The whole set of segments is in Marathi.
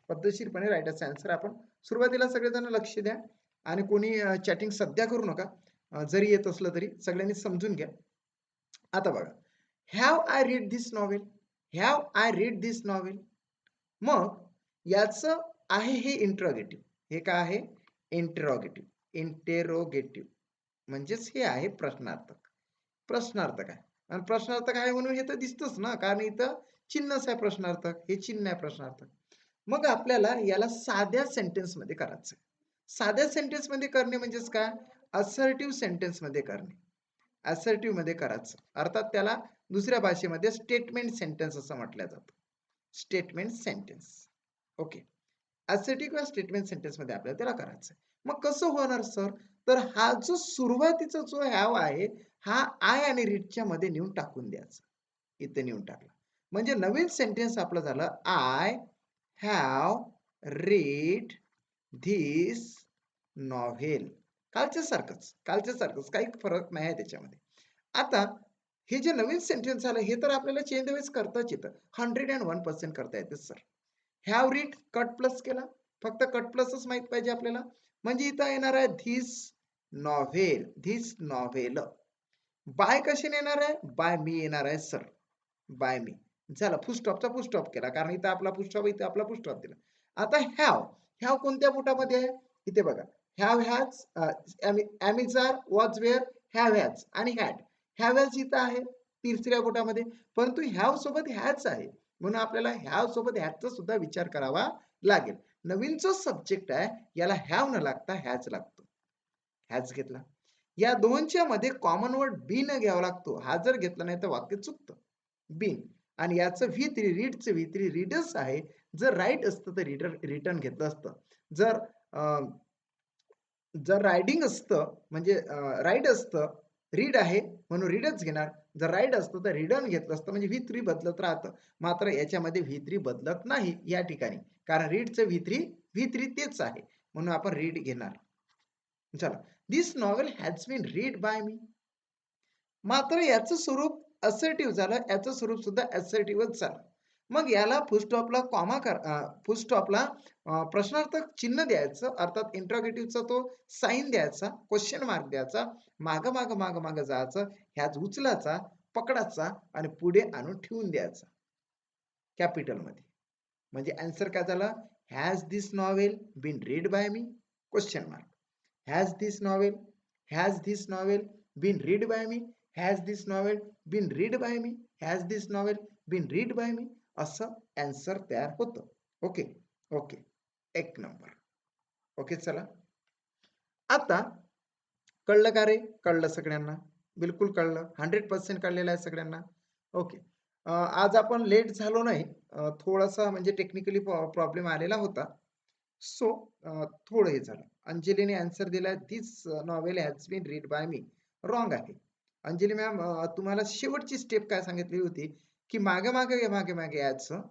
पद्धतशीरपणे राईट असा आन्सर आपण सुरुवातीला सगळेजण लक्ष द्या आणि कोणी चॅटिंग सध्या करू नका जरी येत असलं तरी सगळ्यांनी समजून घ्या. आता बघा, have I read this novel, have I read this novel. मग याचं आहे हे इंट्रोगेटिव्ह. हे काय आहे? इंट्रोगेटिव्ह. इंटेरोगेटिव्ह म्हणजेच हे आहे प्रश्नार्थक. प्रश्नार्थक आहे आणि प्रश्नार्थक आहे म्हणून हे तर दिसतच ना, कारण इथं चिन्हच आहे प्रश्नार्थक, हे चिन्ह आहे प्रश्नार्थक. मग आपल्याला याला साध्या सेंटेन्स मध्ये करायचं. साध्या सेंटेन्स मध्ये करणे म्हणजेच काय? असर्टिव्ह सेंटेन्स मध्ये करणे. असर्टिव्ह मध्ये करायचं, अर्थात त्याला दुसऱ्या भाषेमध्ये स्टेटमेंट सेंटेन्स असं म्हटलं जातं. Statement sentence. ओके, असर्टिव्ह किंवा स्टेटमेंट सेंटेन्स मध्ये आपल्याला त्याला करायचं. मग कसं होणार सर? तर हा जो सुरुवातीचा जो हॅव आहे हा आय आणि रीडच्या मध्ये नेऊन टाकून द्यायचा. इथे नेऊन टाकला म्हणजे नवीन सेंटेन्स आपलं झालं, I have read this novel. कालच्या सारखंच काही फरक नाही आहे त्याच्यामध्ये. आता हे जे नवीन सेंटेन्स आलं हे तर आपल्याला चेंज वेज करताच येतं. 101% करता येते sir. Have read cut plus केला, फक्त कट प्लसच माहित पाहिजे आपल्याला. म्हणजे इथं येणार आहे this novel, this novel. By कशाने येणार आहे? बाय मी येणार आहे सर, बाय मी. झालं, फुलस्टॉपचा फुलस्टॉप केला, कारण इथं आपला फुलस्टॉप, इथं आपला फुलस्टॉप दिला. आता हॅव, हॅव कोणत्या बुटामध्ये आहे? इथे बघा, have has, am is are, was were, have has आणि हॅड. हॅव हॅज इथं आहे तिसऱ्या बुटामध्ये, परंतु हॅव सोबत हॅज आहे म्हणून आपल्याला हॅव सोबत हॅजचा सुद्धा विचार करावा लागेल. नवीन जो सब्जेक्ट आहे याला हॅव न लागता हॅज लागतो. हॅज घेतला. या दोनच्या मध्ये कॉमन वर्ड बीन घ्यावा लागतो. हा जर घेतला नाही तर वाक्य चुकतं. बीन आणि याचं V3 रीडचं V3 रीडर्स आहे. जर राईट असतं तर रिटर्न घेतलं असतं. जर रायडिंग असतं म्हणजे राईड असतं, रीड आहे म्हणून रीडच घेणार. जर राईड असतं तर रिटर्न घेतलं असतं म्हणजे V3 बदलत राहतं. मात्र याच्यामध्ये V3 बदलत नाही या ठिकाणी, कारण रीडचं V3 तेच आहे म्हणून आपण रीड घेणार. चला, this novel has been read by me. मात्र याचं स्वरूप असर्टिव्ह झालं, याचं स्वरूप सुद्धा असर्टिव्हच झालं. मग याला फुलस्टॉपला फुलस्टॉपला प्रश्नार्थक चिन्ह द्यायचं, अर्थात इंट्रोगेटिव्हचा तो साईन द्यायचा, क्वेश्चन मार्क द्यायचा, माग जायचं, ह्याच उचलाचा, पकडाचा आणि पुढे आणून ठेवून द्यायचा कॅपिटल मध्ये. म्हणजे आन्सर काय झाला? Has this novel been read by me? Question mark. Has this novel, has this novel been read by me? Has this novel been read by me? Has this novel been read by me? असं आन्सर तयार होतं. ओके ओके, एक नंबर. ओके, चला आता कळलं का रे? कळलं सगळ्यांना? बिलकुल कळलं, 100% कळलेलं आहे सगळ्यांना. ओके, आज आपण लेट झालो नाही, थोडासा म्हणजे टेक्निकली प्रॉब्लेम आलेला होता. सो थोडं हे झालं. अंजलीने आन्सर दिला, this novel has been read by me. Wrong आहे. अंजली मॅम, तुम्हाला शेवटची स्टेप काय सांगितली होती की मागे मागे याचं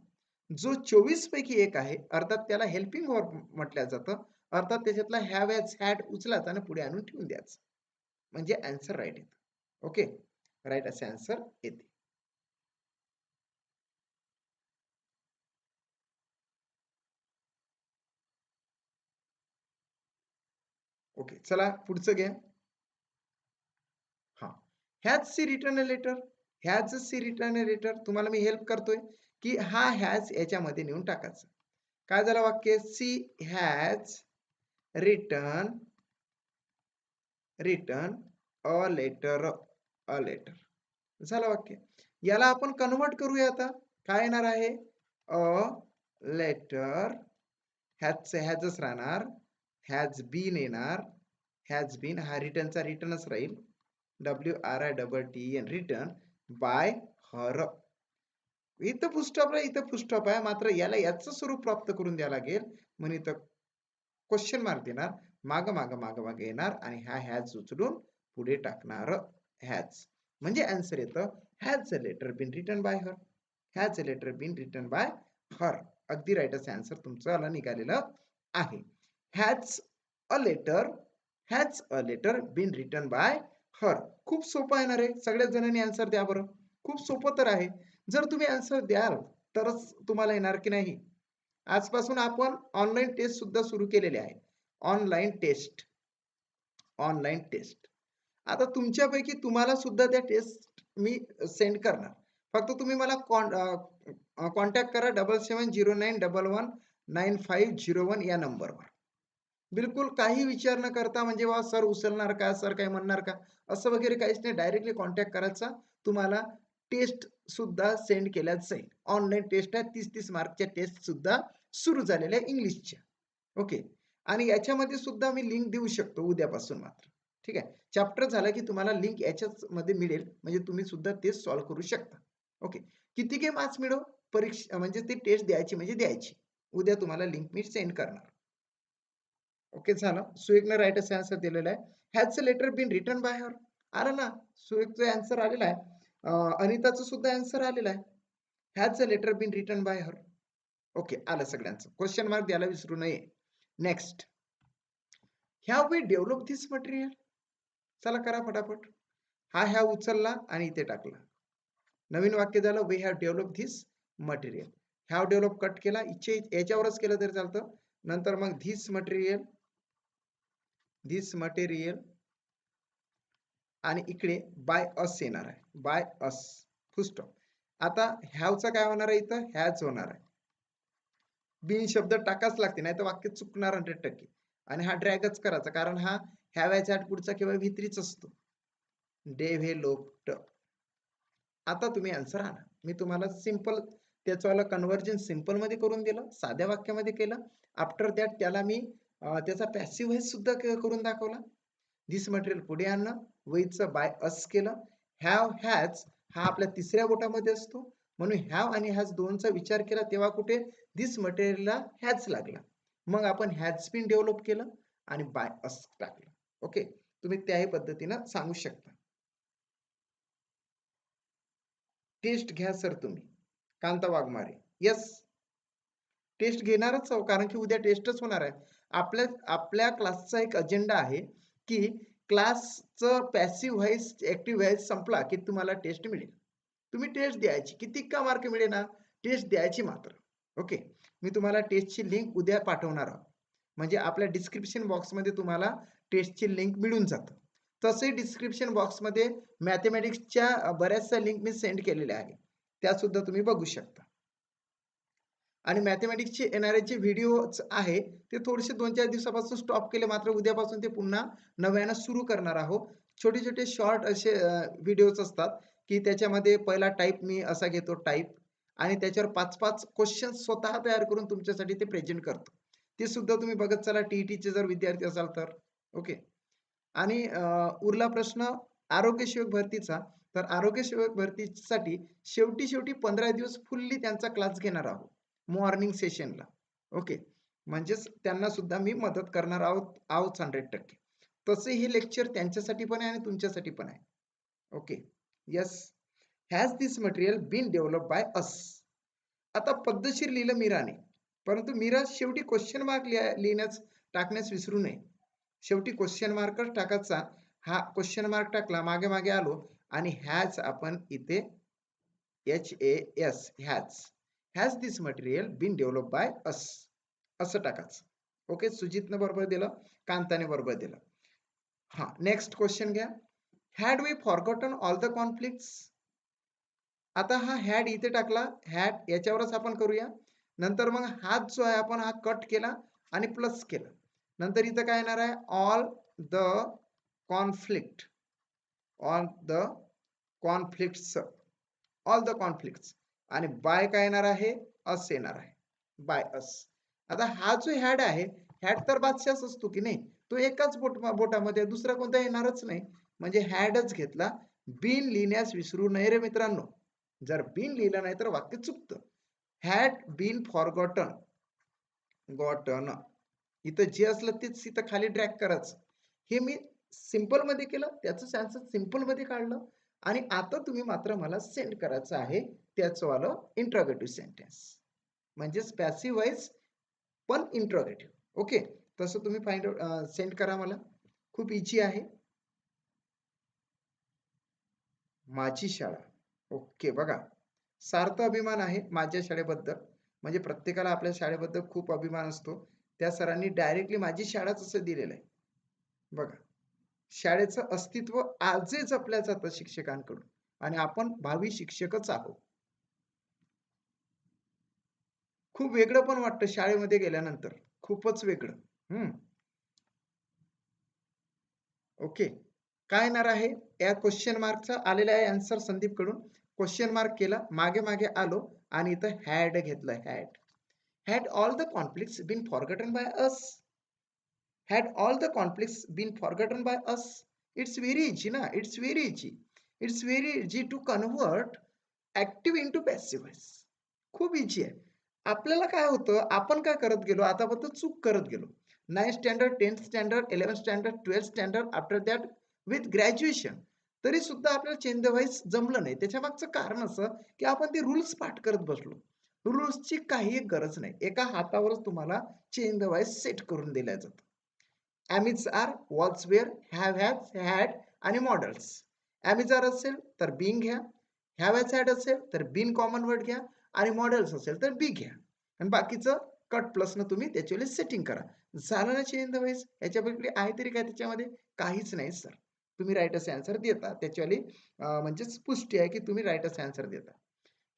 जो 24 पैकी एक आहे, अर्थात त्याला हेल्पिंग वर्ब म्हटलं जातं, अर्थात त्याच्यातला हॅव हॅज हॅड उचलायचा आणि पुढे आणून ठेवून द्यायचं म्हणजे आन्सर राईट येतं. ओके, राईट असे आन्सर येते. ओके, चला पुढचं घ्या. हा, has she return a letter. Has she return a letter, तुम्हाला मी हेल्प करतोय की हा हॅज याच्यामध्ये नेऊन टाकायचं. काय झालं वाक्य? She has return a letter, a letter. झालं वाक्य. याला आपण कन्वर्ट करूया आता. काय येणार आहे? अ लेटर, हॅजच राहणार, हॅज बीन येणार, हॅज बीन हा रिटर्नचा रिटर्नच राहील, WRITTEN रिटर्न बाय हर. इथं फुलस्टॉप आहे, मात्र याला याचं स्वरूप प्राप्त करून द्यावं लागेल म्हणून इथं क्वेश्चन मार्क देणार, माग येणार आणि हा हॅज उचलून पुढे टाकणार हॅज. म्हणजे आन्सर येतं has a letter been written by her, has a letter been written by her. अगदी राईट असं आन्सर तुमचं निघालेलं आहे. Has a letter been written by her. खूप सोपं येणार आहे. सगळ्याच जणांनी आन्सर द्या बरं. खूप सोपं तर आहे. जर तुम्ही आन्सर द्याल तरच तुम्हाला येणार की नाही. आजपासून आपण ऑनलाईन टेस्ट सुद्धा सुरू केलेले आहे. Online test, online test. आता तुमच्यापैकी तुम्हाला सुद्धा त्या टेस्ट मी सेंड करणार. फक्त तुम्ही मला कॉन्टॅक्ट करा 7709119501 या नंबरवर. बिलकुल काही विचार न करता म्हणजे वा सर उचलणार का, सर काय म्हणणार का, असं वगैरे काहीच नाही. डायरेक्टली कॉन्टॅक्ट करायचा. तुम्हाला टेस्ट सुद्धा सेंड केल्या जाईल. ऑनलाईन टेस्ट आहे, 30-30 मार्कच्या टेस्ट सुद्धा सुरू झालेल्या आहे इंग्लिशच्या. ओके. आणि याच्यामध्ये सुद्धा मी लिंक देऊ शकतो उद्यापासून मात्र. ठीक आहे. चॅप्टर झाला की तुम्हाला लिंक याच्याच मध्ये मिळेल, म्हणजे तुम्ही सुद्धा ते सॉल्व्ह करू शकता. ओके. किती काही मार्क्स मिळो, परीक्षा म्हणजे ती टेस्ट द्यायची म्हणजे द्यायची. उद्या तुम्हाला लिंक मी सेंड करणार. ओके झालं. सुएकनं राईट असा आन्सर दिलेला आहे. Has a letter been written by her. आलं ना, सुएकचं आन्सर आलेला आहे. अनिताचं सुद्धा आन्सर आलेला आहे. Has a letter been written by her. Okay, आलं सगळ्यांचं. क्वेश्चन मार्क द्यायला विसरू नये. Next, have we develop this material. चला करा फटाफट. हा हॅव उचलला आणि इथे टाकला. नवीन वाक्य झालं, we have develop this material. Have develop cut केला, याच्यावरच केलं तरी चालतं. नंतर मग धिस मटेरियल आणि इकडे बाय अस येणार आहे. By us full stop. आता हॅवचा काय होणार आहे, इथं हॅज होणार आहे. बिन शब्द टाकाच लागते, नाही तर वाक्य चुकणार 100%. आणि हा ड्रॅगच करायचा, कारण हा हॅव याच्या पुढचा किंवा V3च असतो. डेव्हलप्ड. आता तुम्ही आन्सर आणा. मी तुम्हाला सिंपल त्याचं कन्व्हर्जन सिंपल मध्ये करून दिलं, साध्या वाक्यामध्ये केलं. आफ्टर दॅट त्याला मी त्याचा पॅसिव्ह व्हॉइस सुद्धा करून दाखवला. धिस मटेरियल पुढे आणणं, वैचं बाय अस केलं. हॅव हॅज हा आपल्या तिसऱ्या बोटामध्ये असतो, म्हणून हॅव आणि हॅज दोनचा विचार केला तेव्हा कुठे धिस मटेरियलला हॅज लागला. मग आपण हॅज बीन डेव्हलप केलं आणि बाय अस टाकलं. ओके, तुम्ही त्याही पद्धतीनं सांगू शकता. टेस्ट घ्या सर तुम्ही. कांता वाघमारे, यस टेस्ट घेणारच आहो, कारण की उद्या टेस्टच होणार आहे. आपल्या क्लासचा एक अजेंडा आहे की क्लासचं पॅसिव्ह व्हॉइस ऍक्टिव्ह व्हॉइस संपला की तुम्हाला टेस्ट मिळेल. तुम्ही टेस्ट द्यायची, किती का मार्क मिळेल ना, टेस्ट द्यायची मात्र. ओके, मी तुम्हाला टेस्टची लिंक उद्या पाठवणार आहोत. म्हणजे आपल्या डिस्क्रिप्शन बॉक्समध्ये तुम्हाला टेस्टची लिंक मिळून जातं. तसे डिस्क्रिप्शन बॉक्समध्ये मॅथमॅटिक्सच्या बऱ्याचशा लिंक मी सेंड केलेल्या आहे, त्या सुद्धा तुम्ही बघू शकता. आणि मॅथमॅटिक्सचे येणारे जे व्हिडिओज आहे ते थोडेसे 2-4 दिवसापासून स्टॉप केले, मात्र उद्यापासून ते पुन्हा नव्यानं सुरू करणार आहोत. छोटे छोटे शॉर्ट असे व्हिडिओज असतात की त्याच्यामध्ये पहिला टाईप मी असा घेतो टाईप, आणि त्याच्यावर 5-5 क्वेश्चन स्वतः तयार करून तुमच्यासाठी ते प्रेझेंट करतो. ते सुद्धा तुम्ही बघत चला, टीईटीचे जर विद्यार्थी असाल तर. ओके. आणि उरला प्रश्न आरोग्य सेवक भरतीचा, तर आरोग्य सेवक भरतीसाठी शेवटी 15 दिवस फुल्ली त्यांचा क्लास घेणार आहोत मॉर्निंग सेशनला. ओके, म्हणजेच त्यांना सुद्धा मी मदत करणार आहोत 100%. तसे हे लेक्चर त्यांच्यासाठी पण आहे आणि तुमच्यासाठी पण आहे. Okay, yes. Has this material been develop by us. आता पद्धतशीर लिहिलं मीराने, परंतु मीरा शेवटी क्वेश्चन मार्क लिहिण्यास टाकण्यास विसरू नये. शेवटी क्वेश्चन मार्कच टाकायचा. हा क्वेश्चन मार्क टाकला, मागे मागे आलो आणि हॅज आपण इथे HAS has this material been develop by us असं टाकायचं. ओके, सुजितनं बरोबर दिलं, कांताने बरोबर दिलं. हा, नेक्स्ट क्वेश्चन घ्या. Had we forgotten all the conflicts. आता हा हॅड इथे टाकला, हॅड याच्यावरच आपण करूया. नंतर मग हाच जो आहे आपण हा कट केला आणि प्लस केला. नंतर इथं काय येणार आहे, all the conflict, all the conflicts, all the conflicts. आणि बाय काय येणार आहे, अस येणार आहे, बाय अस. आता हा जो हॅड आहे, हॅड तर बादशाच असतो की नाही, तो एकाच बोटामध्ये, दुसरा कोणता येणारच नाही, म्हणजे हॅडच घेतला. बीन लिहिण्यास विसरू नये रे मित्रांनो. जर बीन लिहिलं नाही तर वाक्य चुकतं. हॅड बीन फॉरगॉटन, गॉटन, इथं जे असलं तेच इथं खाली ड्रॅग करायचं. हे मी सिंपल मध्ये केलं, त्याचं आन्सर सिंपल मध्ये काढलं. आणि आता तुम्ही मात्र मला सेंड करायचं आहे त्याचं वालं इंट्रोगेटिव्ह सेंटेन्स, म्हणजेच पॅसिव्ह व्हॉइस पण इंट्रोगेटिव्ह. ओके, तसं तुम्ही सेंड करा मला. खूप इझी आहे. माझी शाळा. ओके, बघा सार्थ अभिमान आहे माझ्या शाळेबद्दल. म्हणजे प्रत्येकाला आपल्या शाळेबद्दल खूप अभिमान असतो. त्या सरांनी डायरेक्टली माझी शाळाच असं दिलेलं आहे. बघा, शाळेचं अस्तित्व आजही जपलं जातं शिक्षकांकडून आणि आपण भावी शिक्षकच आहोत. खूप वेगळं पण वाटतं शाळेमध्ये गेल्यानंतर. खूपच वेगळं. हं. ओके. काय येणार आहे? या क्वेशन मार्कचा आलेला आहे आन्सर संदीपकडून. क्वेशन मार्क केला, मागे-मागे आलो आणि इथं हॅड घेतलं had. Had all the conflicts been forgotten by us? Had all the conflicts been forgotten by us? It's very easy, na? It's very easy. It's very easy to convert active into passive voice. खूप इझी आहे. आपल्याला काय होतं, आपण काय करत गेलो, आतापर्यंत चूक करत गेलो. 9th standard, 10th standard, 11th standard, 12th standard, after that with graduation. तरी सुद्धा आपल्याला चेंज द व्हॉइस जमलं नाही. त्याच्यामागचं कारण असं, की आपण ते रूल्स पाठ करत बसलो. रूल्सची काही गरज नाही. एका हातावरच तुम्हाला चेंज द व्हॉइस सेट करून दिल्या जातं. Am is are, was were, have has, had आणि मॉडेल्स. ॲमिज आर असेल तर बीइंग घ्या. हॅव हॅज हॅड असेल तर बीन कॉमन वर्ड घ्या आणि मॉडेल्स असेल तर बी घ्या. आणि बाकीचं कट प्लसनं तुम्ही त्याच्यावेळी सेटिंग करा. झालं ना चेंज द व्हॉइस? याच्यापैकी आहे तरी काय त्याच्यामध्ये? काहीच नाही सर. तुम्ही राइट असे आन्सर देता. त्याच्यावेळी म्हणजेच पुष्टी आहे की तुम्ही राइट असे आन्सर देता.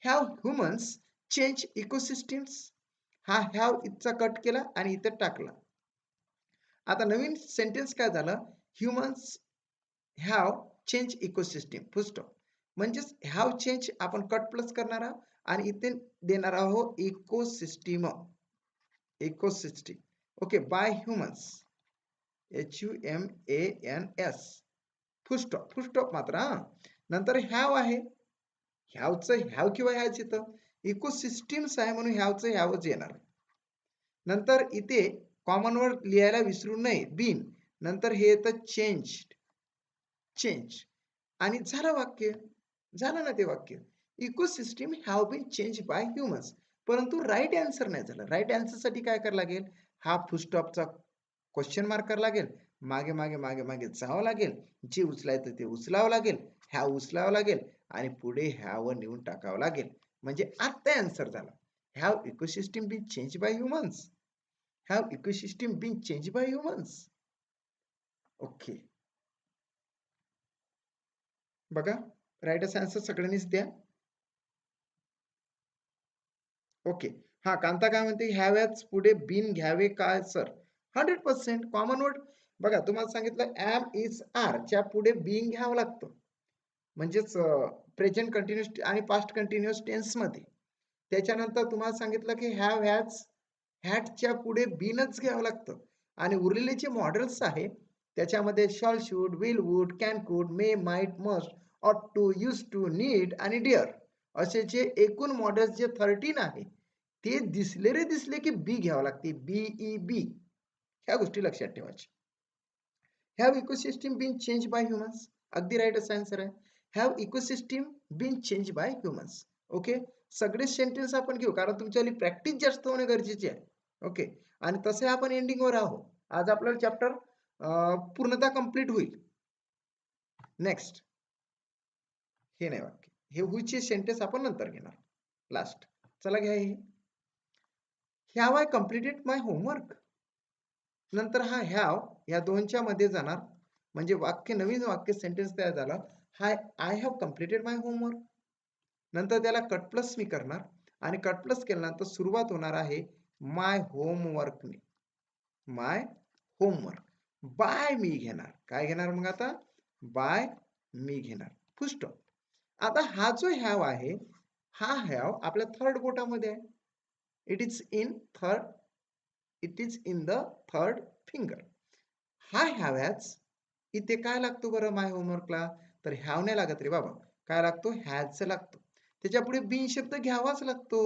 Have humans change ecosystems? हा हॅव इथचा कट केला आणि इथे टाकला. आता नवीन सेंटेन्स काय झालं? Humans have change ecosystem full stop. म्हणजेच हॅव चेंज आपण कट प्लस करणार आहोत आणि इथे देणार आहोत ecosystem. Ecosystem. Okay. By humans. HUMANS. Full stop. Full stop मात्र हां. नंतर हॅव आहे. हॅवचं हॅव किंवा हॅज येतं. इकोसिस्टम्स आहे म्हणून हॅवचं हॅवच येणार. नंतर इथे कॉमन वर्ड लिहायला विसरू नये. बीन. नंतर हे येतं चेंज्ड. चेंज. आणि झालं वाक्य. झालं ना ते वाक्य. Ecosystem have been change by humans. परंतु राइट आन्सर नाही झालं. राइट आन्सरसाठी काय करावं लागेल? हा फुल स्टॉपचा क्वेश्चन मार्क करावा लागेल. मागे जावं लागेल. जे उचलायचं ते उचलावं लागेल. हॅव उचलावं लागेल आणि पुढे हॅव नेऊन टाकावं लागेल. म्हणजे आता आन्सर झाला. Have ecosystem been change by humans? Have ecosystem been change by humans? Okay. बघा, राइट असा आन्सर सगळ्यांनीच द्या. ओके. हां, कांता काय म्हणते? हॅव हॅज पुढे बीन घ्यावे काय सर? 100% common word. बघा, तुम्हाला सांगितलं एम, इज, आर च्या पुढे बीइंग घ्यावं लागतं. म्हणजेच प्रेझेंट कंटिन्यूअस आणि पास्ट कंटिन्यूअस टेन्समध्ये. त्याच्यानंतर तुम्हाला सांगितलं की हॅव, हॅज, हॅडच्या पुढे बीनच घ्यावं लागतं आणि उरलेले जे मॉडेल्स आहे त्याच्यामध्ये shawl, should, will, would, can, कुड, मे, माइट, मस्ट, ऑट टू, यूज टू, नीड आणि डिअर असे जे एकूण मॉडेल्स जे 13 आहे ते दिसले की बी घ्यावं लागते. BEB. ह्या गोष्टी लक्षात ठेवायच्या. Have ecosystem been change by humans? अगदी राईट असा आन्सर आहे. Have ecosystem been change by humans. Okay. सगळे सेंटेन्स आपण घेऊ कारण तुमच्यावाली प्रॅक्टिस जास्त होणे गरजेचे आहे. ओके. आणि तसे आपण एंडिंगवर आहोत. आज आपलं चॅप्टर पूर्णतः कंप्लीट होईल. नेक्स्ट. हे नाही वाक्य. हे हुईचे सेंटेन्स आपण नंतर घेणार. लास्ट. चला घ्या हे. Have I completed my homework? नंतर हा हॅव या दोनच्या मध्ये जाणार म्हणजे वाक्य नवीन वाक्य सेंटेन्स तयार झाला. Hi I have completed my homework. नंतर त्याला कट प्लस मी करणार आणि कट प्लस केल्यानंतर सुरुवात होणार आहे माय होमवर्कने. माय होमवर्क. बाय मी घेणार. काय घेणार मग आता? बाय मी घेणार. फुल स्टॉप. आता हा जो हॅव आहे हा हॅव आपल्या थर्ड बोटामध्ये आहे. It is in third. It is in the third finger. हा हॅव हॅज इथे काय लागतो बरं माय होमवर्कला? तर हॅव नाही लागत रे बाबा. काय लागतो? हॅज लागतो. त्याच्या पुढे बी शब्द घ्यावाच लागतो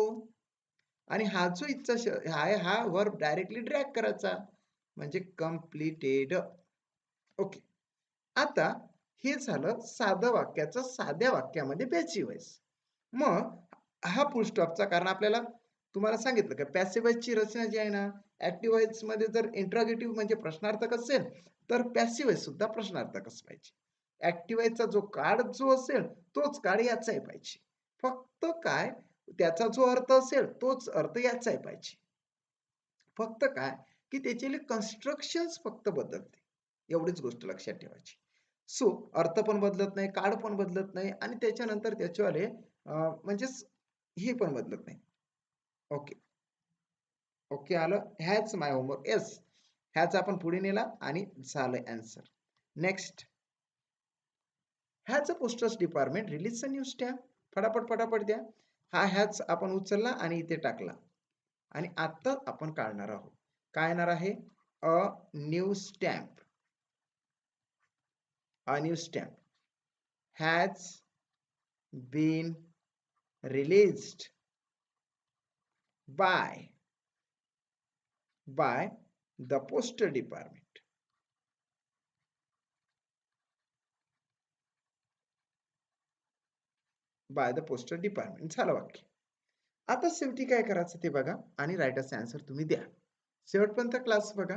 आणि हा जो इथचा आहे हा वर्ब डायरेक्टली ड्रॅग करायचा म्हणजे कंप्लीटेड. ओके. आता हे झालं साधं वाक्याचं साध्या वाक्यामध्ये पॅसिव्ह वॉइस. मग हा फुल स्टॉपचा कारण आपल्याला तुम्हाला सांगितलं की पॅसिव्ह वॉइसची रचना जी आहे ना ऍक्टिव्ह वॉइस मध्ये जर इंट्रोगेटिव्ह म्हणजे प्रश्नार्थक असेल तर पॅसिव्ह वॉइस सुद्धा प्रश्नार्थकच पाहिजे. ऍक्टिव्ह वॉइसचा जो कार्ड जो असेल तोच कार्ड याचाही पाहिजे. फक्त काय त्याचा जो अर्थ असेल तोच अर्थ याचाही पाहिजे. फक्त काय, की त्याचे कन्स्ट्रक्शन्स फक्त बदलते. एवढीच गोष्ट लक्षात ठेवायची. सो अर्थ पण बदलत नाही, काळ पण बदलत नाही आणि त्याच्यानंतर त्याच्यावाले म्हणजेच हे पण बदलत नाही. ओके. ओके आलं. Has my homework. येस. ह्याच आपण पुढे नेला आणि झालं answer. Next. Has a postals department release a new stamp. फटाफट, फटाफट द्या. हा हॅज आपण उचलला आणि इथे टाकला. आणि आता आपण काढणार आहोत. काय येणार आहे? A new stamp. A new stamp has been released by the postal department. By the postal department. झालं वाक्य. आता शेवटी काय करायचं ते बघा आणि रायटरचा आन्सर तुम्ही द्या. शेवटपर्यंत क्लास बघा.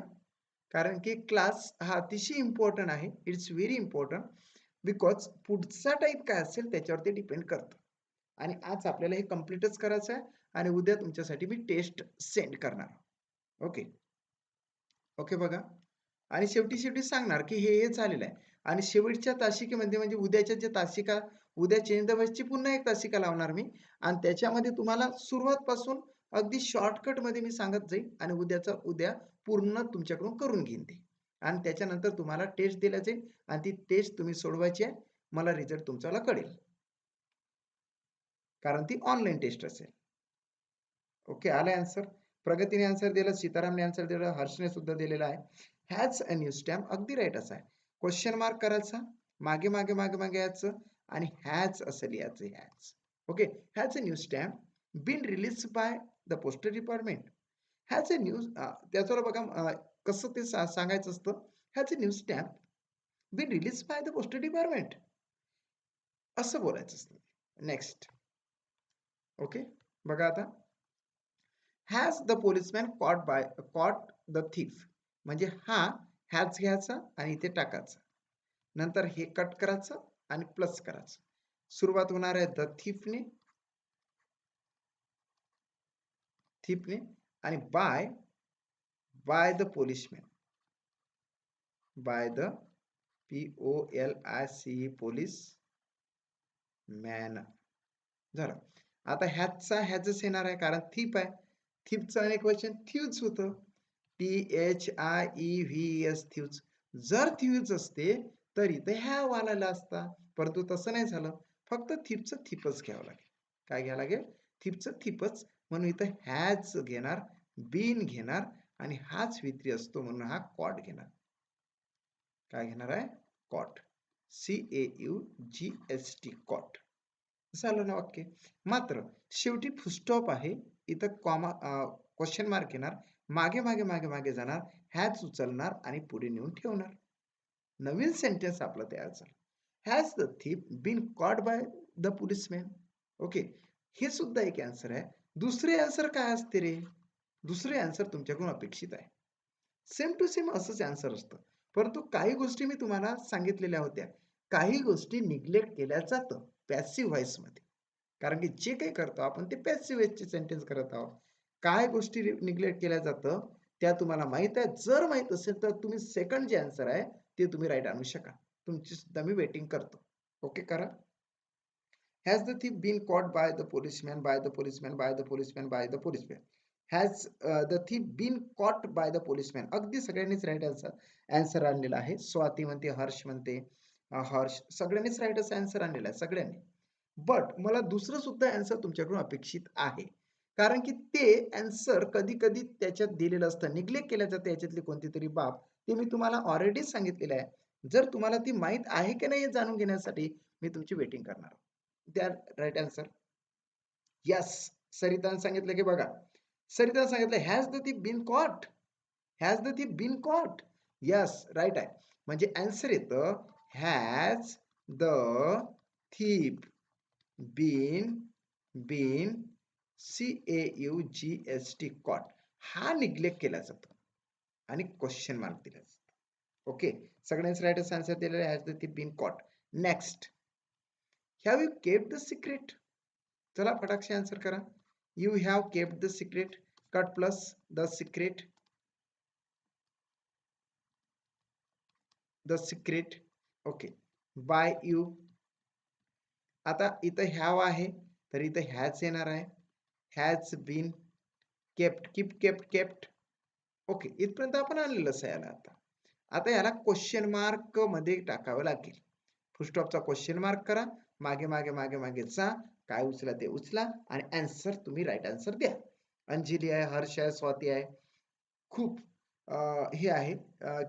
कारण की क्लास हा अतिशय इम्पॉर्टंट आहे. इट्स व्हेरी इम्पॉर्टंट बिकॉज पुढचा टाईप काय असेल त्याच्यावरती डिपेंड करतं. आणि आज आपल्याला हे कम्प्लीटच करायचं आहे आणि उद्या तुमच्यासाठी मी टेस्ट सेंड करणार. ओके. ओके बघा. आणि शेवटी सांगणार की हे झालेलं आहे आणि शेवटच्या तासिकेमध्ये म्हणजे उद्याच्या जे तासिका उद्या चेंज द बसची पुन्हा एक तासिका लावणार मी आणि त्याच्यामध्ये तुम्हाला सुरुवातपासून अगदी शॉर्टकटमध्ये मी सांगत जाईल आणि उद्या पूर्ण तुमच्याकडून करून घेईन ते आणि त्याच्यानंतर तुम्हाला टेस्ट दिल्या जाईल आणि ती टेस्ट तुम्ही सोडवायची आहे. मला रिझल्ट तुमच्याला कळेल कारण ती ऑनलाईन टेस्ट असेल. ओके आलं आन्सर. प्रगतीने आन्सर दिलं, सीतारामने आन्सर दिलं, हर्षने सुद्धा दिलेला आहे. हॅज अ न्यू स्टॅम्प अगदी राईट असा आहे. क्वेश्चन मार्क करायचा मागे मागे मागे मागे याचं आणि हॅज असं लिहायचं has. Okay. Has a new stamp been release by the postal department. Has a new त्याच्यावर बघा कसं ते सांगायचं असतं. Has a new stamp been release by the postal department असं बोलायचं असतं. नेक्स्ट. ओके बघा आता. Has the policeman caught the thief. म्हणजे हा हॅज घ्यायचा आणि इथे टाकायचा. नंतर हे कट करायचं आणि प्लस करायचं. सुरुवात होणार आहे द थीफने आणि by the policeman. By the POLICE police man. झालं. आता ह्याचा हॅजच येणार आहे कारण थीप आहे. थीपचं अनेक वचन थ्यूज होतं. THIEVES थ्यूज. जर थ्यूज असते तर इथे हॅव आलेला असता परंतु तसं नाही झालं. फक्त थीपचं थीपच घ्यावं लागेल. काय घ्यावं लागेल? थीपचं थीपच. म्हणून इथं हॅज घेणार, बीन घेणार आणि हाच वित्री असतो म्हणून हा कॉट घेणार. काय घेणार आहे? कॉट. CAUGST caught. झालं ना वाक्य. मात्र शेवटी फुलस्टॉप आहे. इथं कॉमा क्वेश्चन मार्क येणार. मागे मागे मागे मागे जाणार. हॅज उचलणार आणि पुढे नेऊन ठेवणार. नवीन सेंटेन्स आपलं तयार झालं. Has the thief been caught by the policeman. Okay. हे सुद्धा एक आन्सर आहे. दुसरे आन्सर काय असते रे? दुसरे आन्सर तुमच्याकडून अपेक्षित आहे. सेम टू सेम असंच आन्सर असतं. परंतु काही गोष्टी मी तुम्हाला सांगितलेल्या होत्या. काही गोष्टी निग्लेक्ट केल्या जातं पॅसिव्ह व्हॉइस मध्ये. कारण की जे काही करतो आपण ते पॅसिव्ह व्हॉइसचे सेंटेन्स करत आहोत. काय गोष्टी निग्लेक्ट केल्या जातं त्या तुम्हाला माहित आहे. जर माहित असेल तर तुम्ही सेकंड जे आन्सर आहे ते तुम्ही राईट आणू शकाल. तुमची सुद्धा मी वेटिंग करतो. ओके करा. Has the thief been caught by the policeman by the policeman by the policeman by the policeman. Has the thief been caught by the policeman. अगदी सगळ्यांनीच राईट आन्सर आणलेला आहे. स्वाती म्हणते, हर्ष म्हणते, हर्ष सगळ्यांनीच राईट आन्सर आणलेला आहे सगळ्यांनी. बट मला दुसरं सुद्धा आन्सर तुमच्याकडून अपेक्षित आहे. कारण की ते आन्सर कधी कधी त्याच्यात दिलेलं असतं. निग्लेक्ट केल्या जाते याच्यातली कोणती तरी बाब. ते मी तुम्हाला ऑलरेडी सांगितलेलं आहे. जर तुम्हाला ती माहित आहे की नाही हे जाणून घेण्यासाठी मी तुमची वेटिंग करणार. द्या राईट आन्सर. यस. सरिताने सांगितलं की बघा. सरिताने सांगितलं has the thief been caught. Has the thief been caught. Yes right आहे. म्हणजे आन्सर येतं has the thief been CAUGST caught. हा निग्लेक्ट केला जातो आणि क्वेश्चन मार्क दिला जातो. ओके. सगळ्यांनी राईट आन्सर दिलेला आहे. Has the thief been caught. Next. Have you kept the secret. चला फटाकशी आन्सर करा. You have kept the secret, cut plus the secret, the secret. Okay, by you. आता इथं हॅव आहे तर इथं हॅज येणार आहे. Has been kept, keep kept kept. Okay, इथपर्यंत आपण आणलेलंच आहे याला. आता आता याला क्वेश्चन मार्क मध्ये टाकावं लागेल. फुलस्टॉपचा क्वेश्चन मार्क करा, मागे मागे मागे मागे जा, काय उचला ते उचला आणि आन्सर तुम्ही राईट आन्सर द्या. अंजली आहे, हर्ष आहे, स्वाती आहे. खूप हे आहे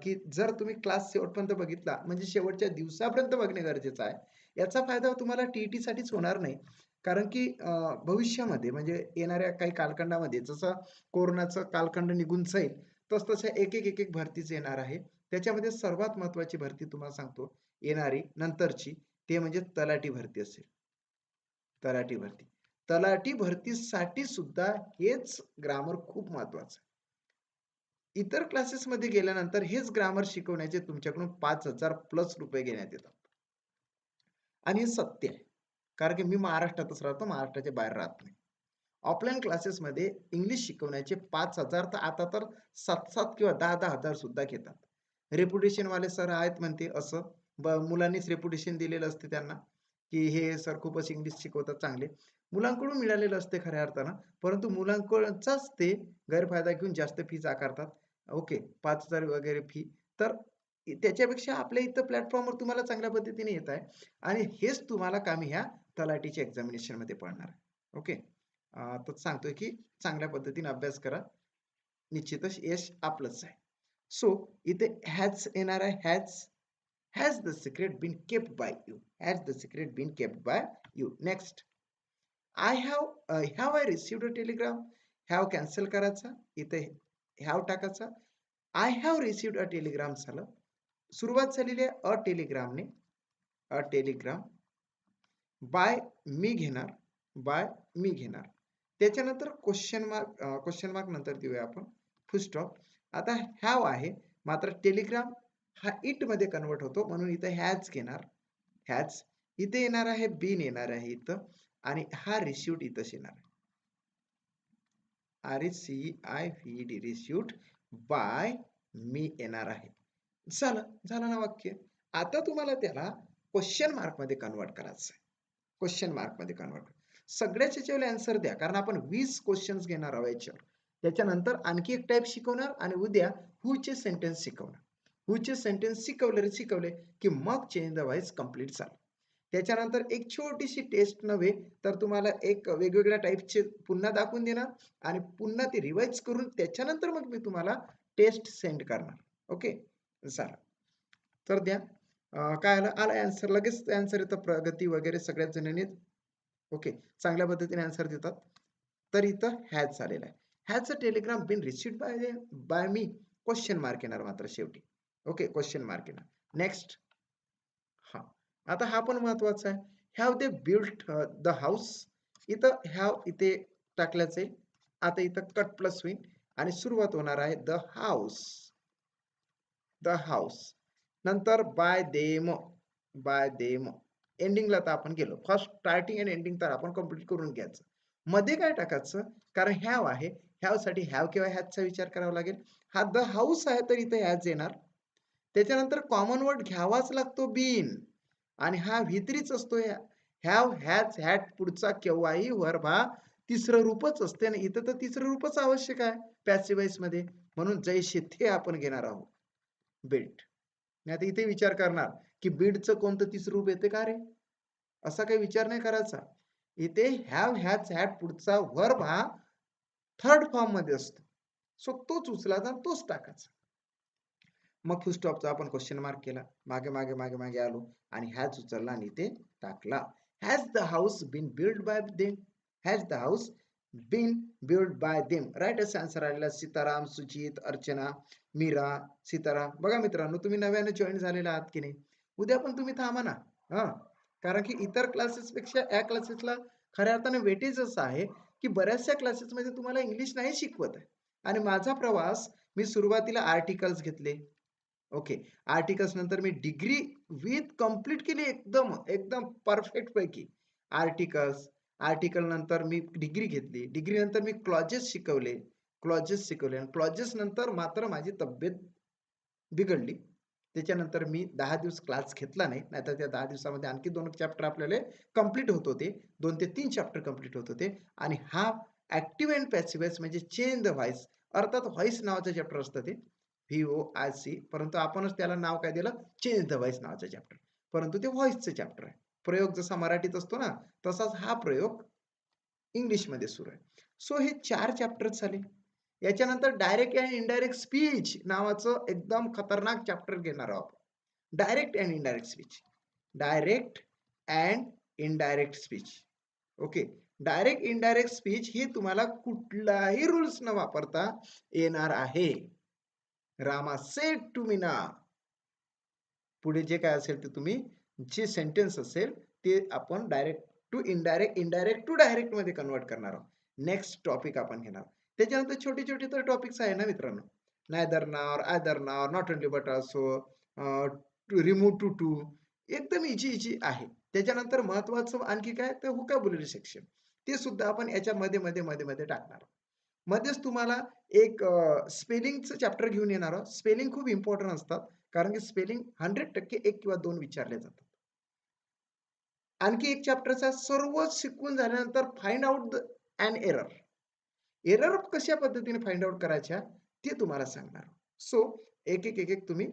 की जर तुम्ही क्लास शेवटपर्यंत बघितला म्हणजे शेवटच्या दिवसापर्यंत बघणे गरजेचं आहे. याचा फायदा तुम्हाला टीईटी साठीच होणार नाही, कारण की भविष्यामध्ये म्हणजे येणाऱ्या काही कालखंडामध्ये जसं कोरोनाचं कालखंड निघून जाईल तस तशा एक एक एक एक भरतीच येणार आहे. त्याच्यामध्ये सर्वात महत्वाची भरती तुम्हाला सांगतो येणारी नंतरची, ते म्हणजे तलाठी भरती असेल. तलाठी भरती, तलाठी भरतीसाठी सुद्धा हेच ग्रामर खूप महत्वाचं. इतर क्लासेसमध्ये गेल्यानंतर हेच ग्रामर शिकवण्याचे तुमच्याकडून 5,000 प्लस रुपये घेण्यात येतात. आणि हे सत्य आहे, कारण की मी महाराष्ट्रातच राहतो, महाराष्ट्राच्या बाहेर राहत नाही. ऑफलाईन क्लासेसमध्ये इंग्लिश शिकवण्याचे 5,000 तर आता तर 7,000 किंवा 10,000 सुद्धा घेतात. रेप्युटेशन वाले सर आहेत म्हणते असं, मुलांनीच रेप्युटेशन दिलेलं असते त्यांना की हे सर खूपच इंग्लिश शिकवतात चांगले. मुलांकडून मिळालेलं असते खऱ्या अर्थानं, परंतु मुलांकडचाच ते गैरफायदा घेऊन जास्त फीज आकारतात. ओके, 5,000 वगैरे फी. तर त्याच्यापेक्षा आपल्या इथं प्लॅटफॉर्मवर तुम्हाला चांगल्या पद्धतीने येत आहे आणि हेच तुम्हाला कामी ह्या तलाठीच्या एक्झामिनेशन मध्ये पडणार आहे. ओके, तर सांगतोय की चांगल्या पद्धतीने अभ्यास करा, निश्चितच यश आपलंच आहे. सो इथे हॅज येणार आहे. Has the secret been kept by you, has the secret been kept by you. Next, I have I received a telegram. Have cancel करायचा, इथे हॅव टाकायचा. I have received a telegram झालं. सुरुवात झालेली आहे अ टेलिग्रामने, अ टेलिग्राम. बाय मी घेणार, बाय मी घेणार. त्याच्यानंतर क्वेश्चन मार्क नंतर देऊया आपण, फुल स्टॉप. आता हॅव आहे, मात्र टेलिग्राम हा इट मध्ये कन्वर्ट होतो म्हणून इथं हॅज घेणार. हॅज इथे येणार आहे, बीन येणार आहे इथं, आणि हा रिसिव्ड इथंच येणार आहे. RECIVD रिसिव्ड बाय मी येणार आहे. झालं ना वाक्य. आता तुम्हाला त्याला क्वेश्चन मार्क मध्ये कन्वर्ट करायचं आहे. क्वेश्चन मार्क मध्ये कन्वर्ट, सगळ्याच याच्यावर आन्सर द्या, कारण आपण 20 क्वेश्चन्स घेणार आहोत याच्यावर. त्याच्यानंतर आणखी एक टाइप शिकवणार आणि उद्या हुचे सेंटेन्स शिकवणार. हुचे सेंटेन्स शिकवले की मग चेंज द व्हॉइस कंप्लीट झालं. त्याच्यानंतर एक छोटीशी टेस्ट नव्हे तर तुम्हाला एक वेगवेगळ्या टाईपचे पुन्हा दाखवून देणार आणि पुन्हा ते रिवाइज करून त्याच्यानंतर मग मी तुम्हाला टेस्ट सेंड करणार. ओके, चला तर द्या. काय आलं, आला आन्सर, लगेच आन्सर येतं, प्रगती वगैरे सगळ्याच जणांनी ओके चांगल्या पद्धतीने आन्सर देतात. तर इथं हॅज झालेला आहे. Has a telegram been received by me, question mark येणार मात्र शेवटी. ओके, क्वेश्चन मार्क येणार. नेक्स्ट, हा आता हा पण महत्वाचा आहे. Have they built the house. इथं हॅव इथे टाकल्याच आहे. आता इथं कट प्लस होईल आणि सुरुवात होणार आहे द हाऊस, द हाऊस. नंतर बाय देम, बाय देम. एंडिंगला तर आपण गेलो, फर्स्ट स्टार्टिंग आणि एंडिंग तर आपण कंप्लीट करून घ्यायचं. मध्ये काय टाकायचं, कारण हॅव आहे, हॅव साठी हॅव किंवा हॅजचा विचार करावा लागेल. हा द हाऊस आहे तर इथे हॅज येणार. त्याच्यानंतर कॉमन वर्ड घ्यावाच लागतो बीन, आणि हा व्हित्रीच असतो. हॅव, हॅज, हॅड पुढचा केव्हाही वर्ब हा तिसरं रूपच असते आणि इथं तर तिसरं रूपच आवश्यक आहे पॅसिव्ह वॉइस मध्ये, म्हणून जैसे थे आपण घेणार आहोत बिल्ट. नाही आता इथे विचार करणार की बिल्डचं कोणतं तिसरं रूप येते का रे, असा काही विचार नाही करायचा. इथे हॅव, हॅज, हॅड पुढचा वर्ब हा थर्ड फॉर्म मध्ये असतो, सो तोच उचलायचा, तोच टाकायचा. मग फुल स्टॉपचा आपण क्वेश्चन मार्क केला, मागे मागे मागे मागे आलो आणि हॅज उचलला आणि इथे टाकला. Has the house been build by them, has the house been build by them. Right असं आन्सर आलेला. सीताराम, सुजित, अर्चना, मीरा, सीताराम. बघा मित्रांनो, तुम्ही नव्याने जॉईन झालेला आहात की नाही, उद्या पण तुम्ही थांबा ना. कारण की इतर क्लासेस पेक्षा या क्लासेसला खऱ्या अर्थाने वेटेज असं आहे की बऱ्याचशा क्लासेसमध्ये तुम्हाला इंग्लिश नाही शिकवत आहे. आणि माझा प्रवास, मी सुरुवातीला आर्टिकल्स घेतले. ओके, आर्टिकल्स नंतर मी डिग्री विथ कंप्लीट केली, एकदम एकदम परफेक्ट पैकी आर्टिकल्स. आर्टिकल नंतर मी डिग्री घेतली, डिग्री नंतर मी क्लॉजेस शिकवले, आणि क्लॉजेस नंतर मात्र माझी तब्येत बिघडली. त्याच्यानंतर मी 10 दिवस क्लास घेतला नाही. नाहीतर त्या 10 दिवसामध्ये आणखी 2 चॅप्टर आपल्याला कंप्लीट होत होते. 2 ते 3 चॅप्टर कंप्लीट होत होते आणि हा ॲक्टिव्ह अँड पॅसिव्ह वॉइस म्हणजे चेंज द व्हॉइस अर्थात व्हॉइस नावाचं चॅप्टर असतं ते व्ही-ओ-आय-सी परंतु आपणच त्याला नाव काय दिलं चेंज द व्हॉइस नावाचं चॅप्टर. परंतु ते व्हॉइसचं चॅप्टर आहे. प्रयोग जसा मराठीत असतो ना तसाच हा प्रयोग इंग्लिशमध्ये सुरू आहे. सो हे 4 चॅप्टर्स झाले. याच्यानंतर डायरेक्ट अँड इनडायरेक्ट स्पीच नावाचं एकदम खतरनाक चॅप्टर घेणार आहोत. Direct and indirect speech. Direct and indirect speech. Okay. Direct indirect speech ही तुम्हाला कुठलाही रूल्स न वापरता येणार आहे. Rama said to Meena. पुढे जे काय असेल ते तुम्ही जे सेंटेन्स असेल ते आपण direct to indirect, indirect to direct मध्ये कन्वर्ट करणार आहोत. नेक्स्ट टॉपिक आपण घेणार. त्याच्यानंतर छोटे छोटे तर टॉपिक्स आहे ना मित्रांनो. Neither nor, either nor, not only but also, to remove to to. एकदम इझी इझी आहे. त्याच्यानंतर महत्वाचं आणखी काय तर व्होकॅब्युलरी सेक्शन. ते सुद्धा आपण याच्या मध्ये मध्ये मध्ये मध्ये टाकणार. मध्येच तुम्हाला एक स्पेलिंगचं चॅप्टर घेऊन येणार आहोत. स्पेलिंग खूप इम्पॉर्टंट असतात. कारण की स्पेलिंग 100% 1 किंवा 2 विचारले जातात. आणखी एक चॅप्टरचा सर्व शिकवून झाल्यानंतर find out on error. Error कशा पद्धतीने फाइंड आउट करायच्या ते तुम्हाला सांगणार. सो एक एक एक एक तुम्ही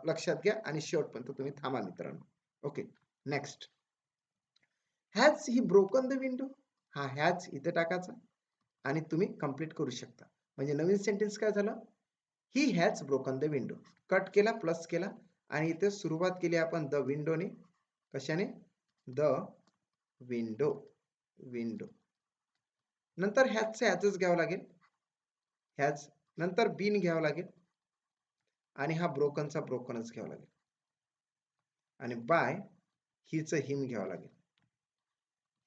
लक्षात घ्या आणि शेवटपर्यंत तुम्ही थांबा मित्रांनो. Okay. Next. Has he broken the window. हा हॅज इथे टाकायचा आणि तुम्ही कंप्लीट करू शकता. म्हणजे नवीन सेंटेन्स काय झालं? He has broken the window. Cut केला, प्लस केला आणि इथे सुरुवात केली आपण द विंडोने. कशाने? The window. विंडो. नंतर हॅजचे हॅजच घ्यावं लागेल. हॅज. नंतर बीन घ्यावं लागेल. आणि हा ब्रोकनचा ब्रोकनच घ्यावा लागेल. आणि बाय हिचं हिम घ्यावं लागेल.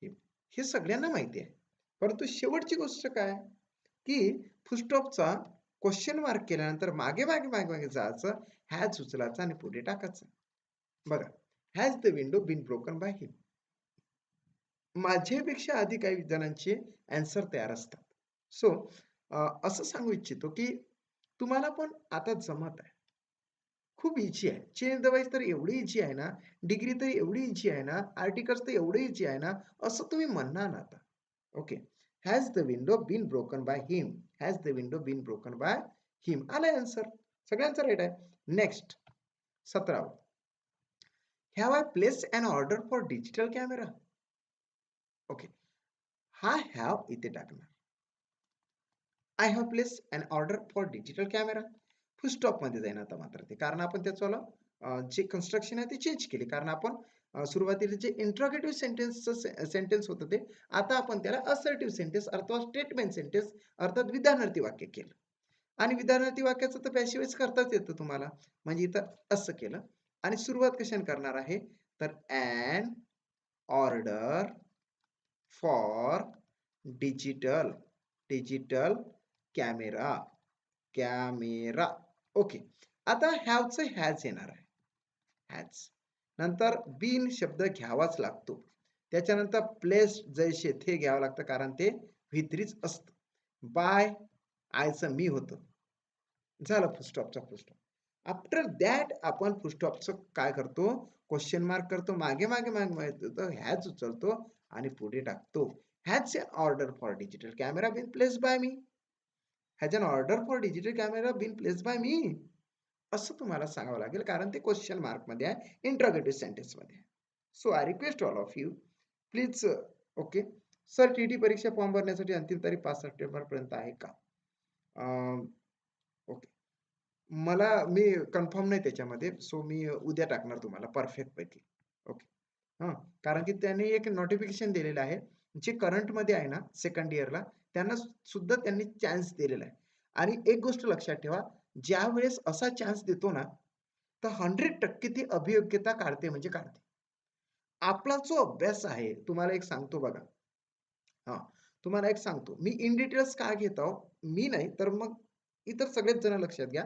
हिम. हे सगळ्यांना माहिती आहे. परंतु शेवटची गोष्ट काय? की फुलस्टॉपचा क्वेश्चन मार्क केल्यानंतर मागे मागे मागे मागे जायचं, हॅज उचलायचा आणि पुढे टाकायचं. बघा. Has the window been broken by him. माझ्यापेक्षा आधी काही जणांचे आन्सर तयार असतात. सो असं सांगू इच्छितो की तुम्हाला पण आता जमत आहे. खूप इझी आहे. चेंज द व्हॉइस तर एवढी इझी आहे ना, डिग्री तर एवढी इझी आहे ना, आर्टिकल्स तर एवढे इझी आहे ना, असं तुम्ही म्हणणार ना आता. Okay. Has the window been broken by him. Has the window been broken by him. आलाय आन्सर. सगळ्यांचा राईट आहे. नेक्स्ट 17वा. Have I placed an order for digital camera? Okay. हा हॅव इथे टाकणार. I have placed an order for digital camera. Full stop मध्ये जाईल आता मात्र ते. कारण आपण त्याचं जे कन्स्ट्रक्शन आहे ते चेंज केले. कारण आपण सुरुवातीला जे इंट्रोगेटिव्ह सेंटेन्सचं सेंटेन्स होतं ते आता आपण त्याला असर्टिव्ह सेंटेन्स अर्थात स्टेटमेंट सेंटेन्स अर्थात विधानार्थी वाक्य केलं. आणि विधानार्थी वाक्याचं तर पॅसिव्हाइज करताच येतं तुम्हाला. म्हणजे इथं असं केलं आणि सुरुवात कशाने करणार आहे तर an order for digital camera. Camera. Okay. आता हॅवचं हॅज येणार आहे. हॅज. नंतर बीन शब्द घ्यावाच लागतो. त्याच्यानंतर प्लेस्ड जैसे थे घ्यावं लागतं कारण ते व्ही3च असतं. बाय आयचं मी होतं. झालं फुलस्टॉपचा फुलस्टॉप. आफ्टर दॅट आपण फुलस्टॉपचं काय करतो? क्वेश्चन मार्क करतो. मागे मागे मागे मागे हॅज उचलतो आणि पुढे टाकतो. Has an order for digital camera been placed by me. Has an order for digital camera been placed by me. असं तुम्हाला सांगावं लागेल कारण ते क्वेश्चन मार्क मध्ये आहे, इंट्रोगेटिव्ह सेंटेन्स मध्ये आहे. So I request all of you please. Okay. Sir TT परीक्षा फॉर्म भरण्यासाठी अंतिम तारीख 5 सप्टेंबर पर्यंत आहे का? ओके. मी कन्फर्म नाही त्याच्यामध्ये. सो मी उद्या टाकणार तुम्हाला परफेक्ट पैकी. ओके. हां. कारण की त्यांनी एक नोटिफिकेशन दिलेलं आहे. जे करंट मध्ये आहे ना सेकंड इयरला त्यांना सुद्धा त्यांनी चान्स दिलेला आहे. आणि एक गोष्ट लक्षात ठेवा, ज्यावेळेस असा चान्स देतो ना, तर 100% ती अभियोग्यता काढते म्हणजे काढते. आपला जो अभ्यास आहे, तुम्हाला एक सांगतो बघा. हां, तुम्हाला एक सांगतो. मी इन डिटेल्स का घेत आहो? मी नाही तर मग इतर सगळेच जण लक्षात घ्या,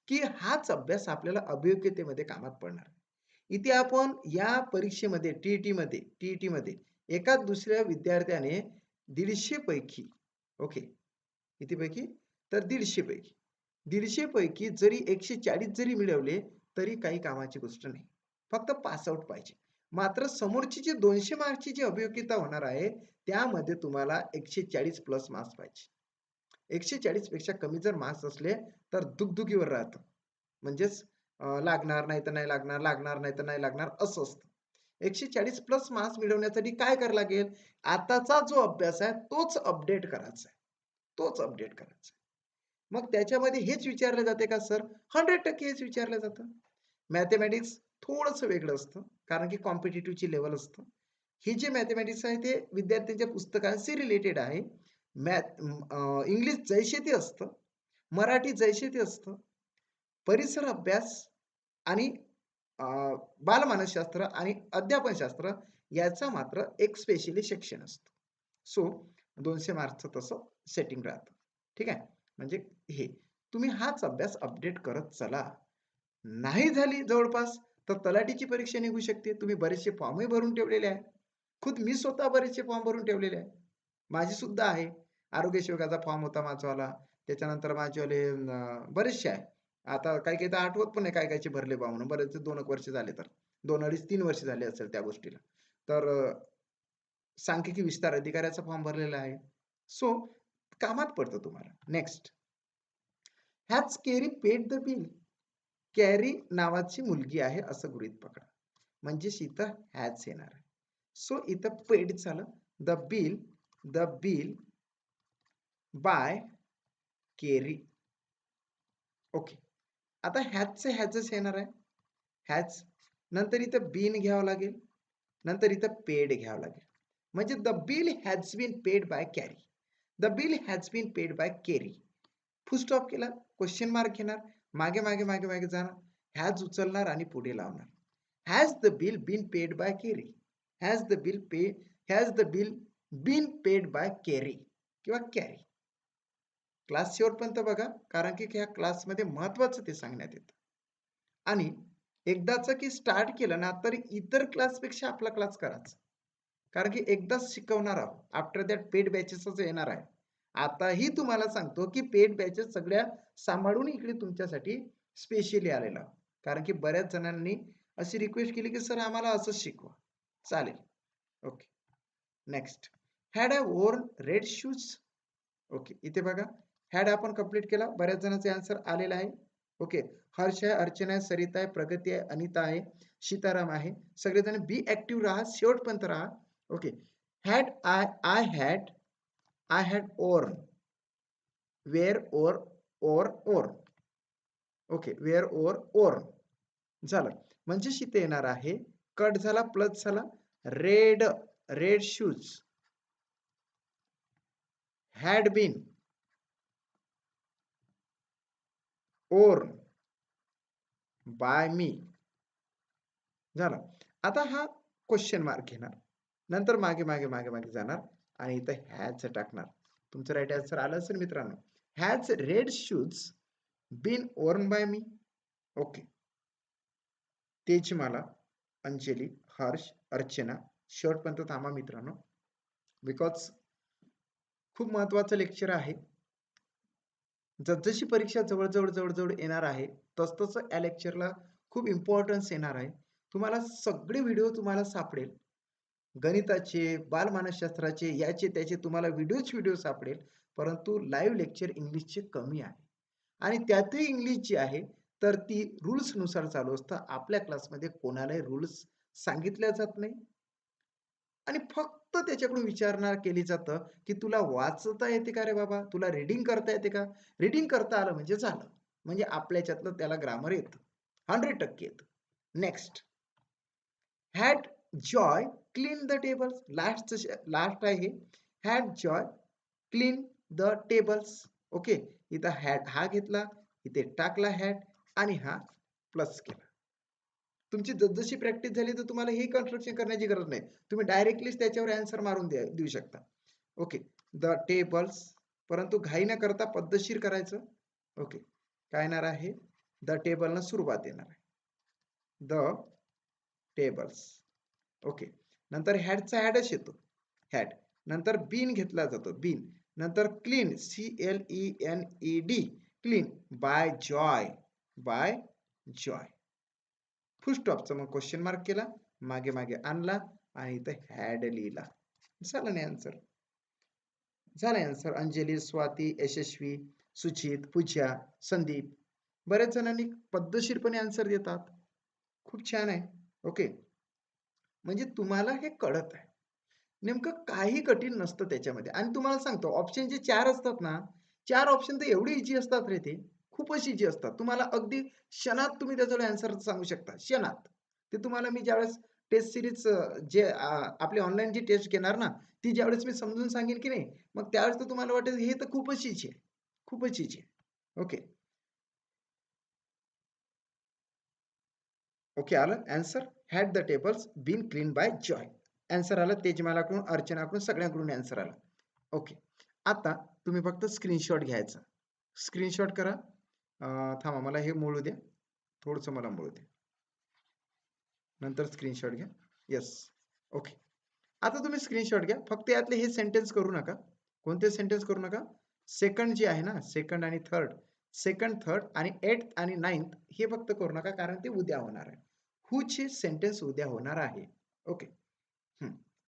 की हाच अभ्यास आपल्याला अभियोग्यतेमध्ये कामात पडणार. इथे आपण या परीक्षेमध्ये टी-ई-टीमध्ये एका दुसऱ्या विद्यार्थ्याने 150 पैकी ओके किती पैकी तर 150 पैकी 150 पैकी जरी 140 जरी मिळवले तरी काही कामाची गोष्ट नाही. फक्त पास आउट पाहिजे. मात्र समोरची जी 200 मार्कची जी अभियोग्यता होणार आहे त्यामध्ये तुम्हाला 140 प्लस मार्क्स पाहिजे. 140 पेक्षा कमी जर मार्क्स असले तर दुगदुगीवर राहतं. म्हणजेच लागणार नाही तर नाही लागणार, लागणार नाही तर नाही लागणार असं असतं. 140 प्लस मार्क्स मिळवण्यासाठी काय करावं लागेल? आताचा जो अभ्यास आहे तोच अपडेट करायचा आहे. तोच अपडेट करायचा आहे. मग त्याच्यामध्ये हेच विचारलं जाते का सर? 100% हेच विचारलं जातं. मॅथेमॅटिक्स थोडंसं वेगळं असतं. कारण की कॉम्पिटिटिव्हची लेव्हल असतं. ही जी मॅथेमॅटिक्स आहे ते विद्यार्थ्यांच्या पुस्तकांशी रिलेटेड आहे. इंग्लिश जैसे ते असतं. मराठी जैसे ते असतं. परिसर अभ्यास आणि अ, बालमानसशास्त्र आणि अध्यापनशास्त्र याचा मात्र एक स्पेशली सेक्शन असतं. सो 200 मार्क्सचं तसं सेटिंग राहतं. ठीक आहे. म्हणजे हे तुम्ही हाच अभ्यास अपडेट करत चला. नाही झाली जवळपास तर तलाठीची परीक्षा निघू शकते. तुम्ही बरेचसे फॉर्मही भरून ठेवलेले आहे. खुद मी स्वतः बरेचसे फॉर्म भरून ठेवलेले आहे. माझी सुद्धा आहे. आरोग्य सेवकाचा फॉर्म होता माझावाला. त्याच्यानंतर माझेवाले बरेचसे आहे. आता काही-काही तर आठवत पण नाही काय-कायचे भरले बा म्हणून. बरेच 2 एक वर्ष झाले तर. 2 अडीच 3 वर्ष झाले असेल त्या गोष्टीला. तर सांख्यिकी विस्तार अधिकाऱ्याचा फॉर्म भरलेला आहे. सो कामात पडतं तुम्हाला. Next. Has Kerry paid the bill? Carrie नावाची मुलगी आहे असं गृहीत पकडा. म्हणजेच इथं हॅज येणार आहे. सो इथं पेड झालं. The bill by Kerry. Okay. आता हॅजचं हॅजच येणार आहे. हॅज. नंतर इथं बीन घ्यावं लागेल. नंतर इथं पेड घ्यावं लागेल. म्हणजे the bill has been paid by Carrie. The bill has been paid by Kerry. Full stop केला. क्वेश्चन मार्क घेणार. मागे जाणार. हॅज उचलणार आणि पुढे लावणार. Has the bill been paid by Kerry? Has the bill been paid by Kerry किंवा कॅरी. क्लास शेवटपर्यंत बघा कारण की ह्या क्लासमध्ये महत्वाचं ते सांगण्यात येतं. आणि एकदाचं की स्टार्ट केलं ना तर इतर क्लासपेक्षा आपला क्लास करायचा. कारण की एकदाच शिकवणार आहोत. आफ्टर दॅट पेड बॅचेसच येणार आहे. आताही तुम्हाला सांगतो की पेड बॅचेस सगळ्या सांभाळून इकडे तुमच्यासाठी स्पेशली आलेला. कारण की बऱ्याच जणांनी अशी रिक्वेस्ट केली की सर आम्हाला असंच शिकवा. चालेल. Okay. Next. Had I worn red shoes? Okay. इथे बघा हॅड आपण कंप्लीट केला. बऱ्याच जणांचे आन्सर आलेला आहे. ओके. हर्ष आहे, अर्चना आहे, सरिता आहे, प्रगती आहे, अनिता आहे, सीताराम आहे. सगळेजण बी ऍक्टिव्ह राहा. शेवटपर्यंत राहा. Okay. Had I had worn. Wear wore. Okay. Wear worn. झालं. म्हणजे इथे येणार आहे कट झाला प्लस झाला red shoes had been worn by me. झालं. आता हा क्वेश्चन मार्क घेणार. नंतर मागे जाणार आणि इथं हॅज टाकणार. तुमचं राईट आन्सर आलं असेल मित्रांनो. Has red shoes been worn by me? Okay. Tejmala, Anjali, Harsh, Archana शेवटपर्यंत थांबा मित्रांनो. बिकॉज खूप महत्वाचं लेक्चर आहे. जसजशी परीक्षा जवळ येणार आहे तसतसं या लेक्चरला खूप इम्पॉर्टन्स येणार आहे. तुम्हाला सगळे व्हिडिओ तुम्हाला सापडेल. गणिताचे, बालमानसशास्त्राचे, याचे त्याचे तुम्हाला व्हिडिओ सापडेल. परंतु लाईव्ह लेक्चर इंग्लिशचे कमी आहे. आणि त्यातही इंग्लिश जी आहे तर ती रूल्स नुसार चालू असतं. आपल्या क्लासमध्ये कोणालाही रूल्स सांगितल्या जात नाही. आणि फक्त त्याच्याकडून विचारणा केली जातं की तुला वाचता येते का रे बाबा? तुला रीडिंग करता येते का? रीडिंग करता आलं म्हणजे झालं. म्हणजे आपल्याच्यातलं त्याला ग्रामर येतं. 100% येतं. Next. Had Joy clean the tables. Last आहे हे. Had Joy clean the tables. Okay. इथं हॅड हा घेतला, इथे टाकला हॅड आणि हा प्लस केला. तुमची जशी प्रॅक्टिस झाली तर तुम्हाला हे कन्स्ट्रक्शन करण्याची गरज नाही. तुम्ही डायरेक्टलीच त्याच्यावर आन्सर मारून देऊ शकता. ओके. The tables. परंतु घाई न करता पद्धतशीर करायचं. ओके. काय येणार आहे? द टेबलनं सुरुवात येणार आहे. The tables. ओके. नंतर हॅडचा हॅडच येतो, हॅड. नंतर बीन घेतला जातो, बीन. नंतर clean, CLENED, clean. By joy, by joy. Full स्टॉपचा मग क्वेश्चन मार्क केला, मागे मागे आणला आणि इथं हॅड लिहिला. झालं नाही आन्सर. झालं आन्सर. अंजली, स्वाती, यशस्वी, सुचित, पूजा, संदीप. बऱ्याच जणांनी पद्धतशीरपणे आन्सर देतात. खूप छान आहे. ओके. म्हणजे तुम्हाला हे कळत आहे. नेमकं काही कठीण नसतं त्याच्यामध्ये. आणि तुम्हाला सांगतो ऑप्शन जे 4 असतात ना, 4 ऑप्शन तर एवढे ईझी असतात रे ते. खूपच ईझी असतात. तुम्हाला अगदी क्षणात तुम्ही त्याचा आन्सर सांगू शकता. क्षणात. ते तुम्हाला मी ज्यावेळेस टेस्ट सीरीज जे आपली ऑनलाईन जी टेस्ट घेणार ना, ती ज्यावेळेस मी समजून सांगेन की नाही, मग त्यावेळेस तर तुम्हाला वाटेल हे तर खूपच ईझी आहे. खूपच ईझी आहे. ओके. ओके, आलं answer. Had the tables been clean by Joy. Answer आलं तेजमालाकडून, अर्चनाकडून, सगळ्यांकडून आन्सर आला. ओके. आता तुम्ही फक्त स्क्रीनशॉट घ्यायचा. स्क्रीनशॉट करा. थांबा मला हे मोळू द्या. थोडंसं मला मोळू द्या. नंतर स्क्रीनशॉट घ्या. येस. ओके. आता तुम्ही स्क्रीनशॉट घ्या. फक्त यातले हे सेंटेन्स करू नका. कोणते सेंटेन्स करू नका? सेकंड जे आहे ना, सेकंड आणि थर्ड, सेकंड, थर्ड आणि 8th आणि 9th हे फक्त करू नका कारण ते उद्या होणार आहे. हुचे सेंटेन्स उद्या होणार आहे. ओके.